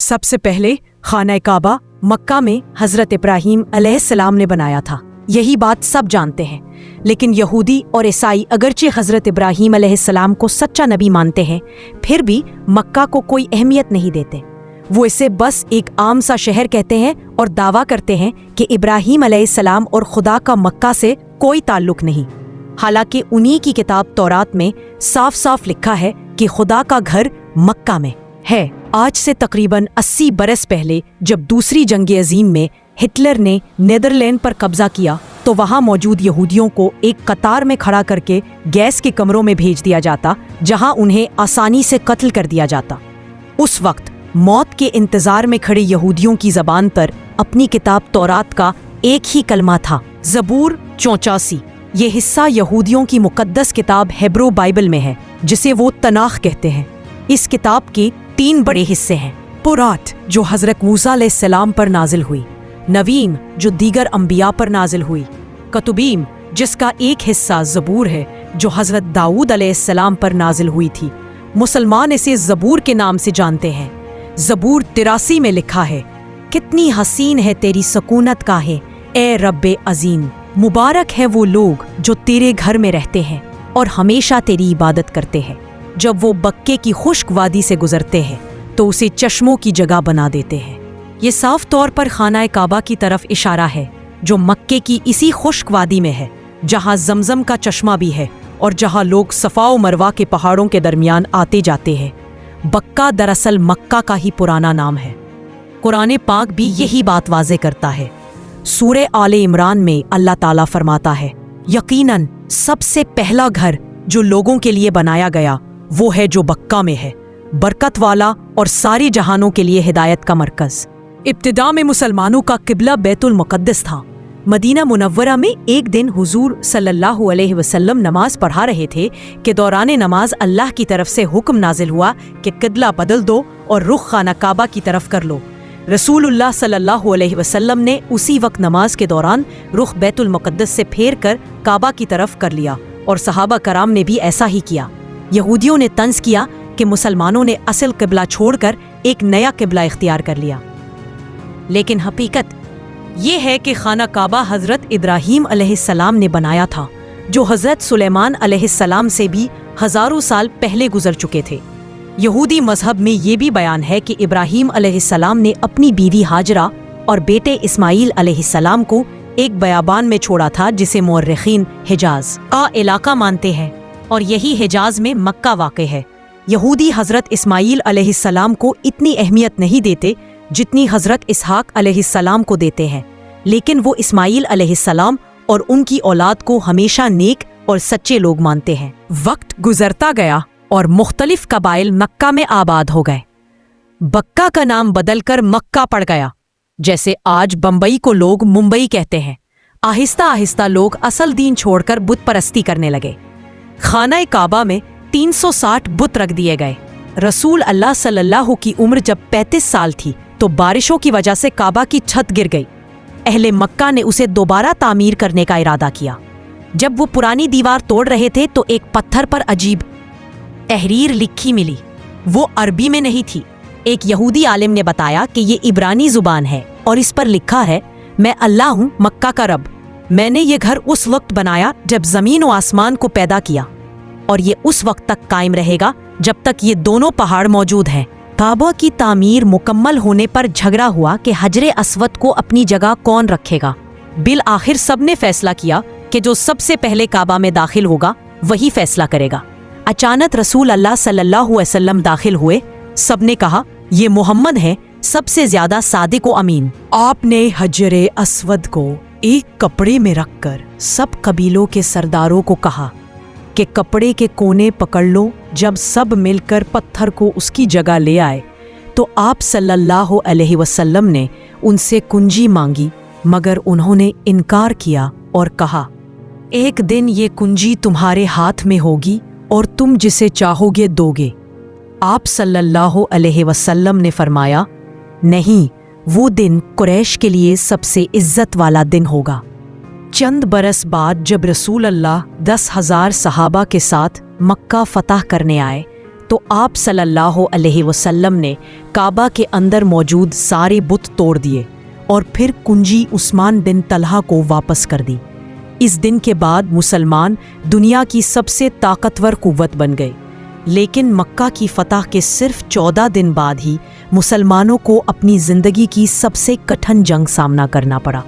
सबसे पहले खाना काबा मक्का में हजरत इब्राहीम अलैहिस्सलाम ने बनाया था। यही बात सब जानते हैं, लेकिन यहूदी और ईसाई अगरचे हजरत इब्राहीम अलैहिस्सलाम को सच्चा नबी मानते हैं, फिर भी मक्का को कोई अहमियत नहीं देते। वो इसे बस एक आम सा शहर कहते हैं और दावा करते हैं कि इब्राहीम अलैहिस्सलाम और खुदा का मक्का से कोई ताल्लुक नहीं। हालांकि उन्हीं की किताब तौरात में साफ साफ लिखा है कि खुदा का घर मक्का में है। आज से तकरीबन 80 बरस पहले जब दूसरी जंग अजीम में हिटलर ने नीदरलैंड पर कब्जा किया, तो वहां मौजूद यहूदियों को एक कतार में खड़ा करके गैस के कमरों में भेज दिया जाता, जहां उन्हें आसानी से कत्ल कर दिया जाता। उस वक्त मौत के इंतजार में खड़े यहूदियों की जबान पर अपनी किताब तौरात का एक ही कलमा था, ज़बूर 84। ये हिस्सा यहूदियों की मुकद्दस किताब हिब्रू बाइबल में है, जिसे वो तनाख कहते हैं। इस किताब के 3 बड़े हिस्से हैं। पुरात, जो हजरत मूसा अलैहिस्सलाम पर नाजिल हुई, नवीम, जो दीगर अंबिया पर नाजिल हुई, कतुबीम, जिसका एक हिस्सा ज़बूर है, जो हजरत दाऊद अलैहिस्सलाम पर नाजिल हुई थी। मुसलमान इसे ज़बूर के नाम से जानते हैं। ज़बूर 83 में लिखा है, कितनी हसीन है तेरी सकूनत गाहें ए रब्बे अजीम। मुबारक है वो लोग जो तेरे घर में रहते हैं और हमेशा तेरी इबादत करते हैं। जब वो बक्के की खुश्क वादी से गुजरते हैं तो उसे चश्मों की जगह बना देते हैं। ये साफ तौर पर खाना काबा की तरफ इशारा है, जो मक्के की इसी खुश्क वादी में है, जहाँ जमजम का चश्मा भी है और जहाँ लोग सफा और मरवा के पहाड़ों के दरमियान आते जाते हैं। बक्का दरअसल मक्का का ही पुराना नाम है। कुरान पाक भी यही बात वाज़े करता है। सूरे आले इमरान में अल्लाह ताला फरमाता है, यकीनन सबसे पहला घर जो लोगों के लिए बनाया गया वो है जो बक्का में है, बरकत वाला और सारे जहानों के लिए हिदायत का मरकज। इब्तिदा में मुसलमानों का किबला बैतुल मुक़द्दस था। मदीना मुनव्वरा में एक दिन हुजूर सल्लल्लाहु अलैहि वसल्लम नमाज पढ़ा रहे थे कि दौरान नमाज अल्लाह की तरफ से हुक्म नाजिल हुआ कि किबला बदल दो और रुख खाना काबा की तरफ कर लो। रसूलुल्लाह सल्लल्लाहु अलैहि वसल्लम ने उसी वक्त नमाज के दौरान रुख बैतुल मुक़द्दस से फेर कर काबा की तरफ कर लिया और सहाबा कराम ने भी ऐसा ही किया। यहूदियों ने तंज किया कि मुसलमानों ने असल किबला छोड़कर एक नया किबला इख्तियार कर लिया, लेकिन हकीकत ये है कि खाना काबा हजरत इब्राहीम अलैहिस्सलाम ने बनाया था, जो हजरत सुलेमान अलैहिस्सलाम से भी हजारों साल पहले गुजर चुके थे। यहूदी मजहब में ये भी बयान है कि इब्राहीम अलैहिस्सलाम ने अपनी बीवी हाजरा और बेटे इस्माइल अलैहिस्सलाम को एक बयाबान में छोड़ा था, जिसे मुअर्रिखीन हिजाज का इलाका मानते हैं, और यही हिजाज में मक्का वाक़े है। यहूदी हजरत इस्माइल अलैहिस्सलाम को इतनी अहमियत नहीं देते जितनी हजरत इसहाक अलैहिस्सलाम को देते हैं, लेकिन वो इस्माइल अलैहिस्सलाम और उनकी औलाद को हमेशा नेक और सच्चे लोग मानते हैं। वक्त गुजरता गया और मुख्तलिफ कबाइल मक्का में आबाद हो गए। बक्का का नाम बदलकर मक्का पड़ गया, जैसे आज बम्बई को लोग मुंबई कहते हैं। आहिस्ता आहिस्ता लोग असल दीन छोड़कर बुत परस्ती करने लगे। खाना काबा में 360 बुत रख दिए गए। रसूल अल्लाह सल्लल्लाहु की उम्र जब 35 साल थी तो बारिशों की वजह से काबा की छत गिर गई। अहले मक्का ने उसे दोबारा तामीर करने का इरादा किया। जब वो पुरानी दीवार तोड़ रहे थे तो एक पत्थर पर अजीब तहरीर लिखी मिली। वो अरबी में नहीं थी। एक यहूदी आलिम ने बताया कि ये इब्रानी जुबान है और इस पर लिखा है, मैं अल्लाह हूँ मक्का का रब। मैंने ये घर उस वक्त बनाया जब जमीन और आसमान को पैदा किया, और ये उस वक्त तक कायम रहेगा जब तक ये दोनों पहाड़ मौजूद हैं। काबा की तामीर मुकम्मल होने पर झगड़ा हुआ कि हजरे अस्वद को अपनी जगह कौन रखेगा। बिल आखिर सब ने फैसला किया कि जो सबसे पहले काबा में दाखिल होगा वही फैसला करेगा। अचानक रसूल अल्लाह सल्लल्लाहु अलैहि वसल्लम दाखिल हुए। सबने कहा, ये मोहम्मद है, सबसे ज्यादा सादिक व अमीन। आपने हजरे अस्वद को एक कपड़े में रखकर सब कबीलों के सरदारों को कहा कि कपड़े के कोने पकड़ लो। जब सब मिलकर पत्थर को उसकी जगह ले आए तो आप सल्लल्लाहु अलैहि वसल्लम ने उनसे कुंजी मांगी, मगर उन्होंने इनकार किया और कहा, एक दिन ये कुंजी तुम्हारे हाथ में होगी और तुम जिसे चाहोगे दोगे। आप सल्लल्लाहु अलैहि वसल्लम ने फरमाया, नहीं, वो दिन कुरैश के लिए सबसे इज्जत वाला दिन होगा। चंद बरस बाद जब रसूल अल्लाह 10,000 सहाबा के साथ मक्का फतह करने आए تو آپ صلی اللہ علیہ وسلم نے کعبہ کے اندر موجود سارے بت توڑ دیے اور پھر کنجی عثمان بن طلحہ کو واپس کر دی۔ اس دن کے بعد مسلمان دنیا کی سب سے طاقتور قوت بن گئے، لیکن مکہ کی فتح کے صرف 14 دن بعد ہی مسلمانوں کو اپنی زندگی کی سب سے کٹھن جنگ سامنا کرنا پڑا۔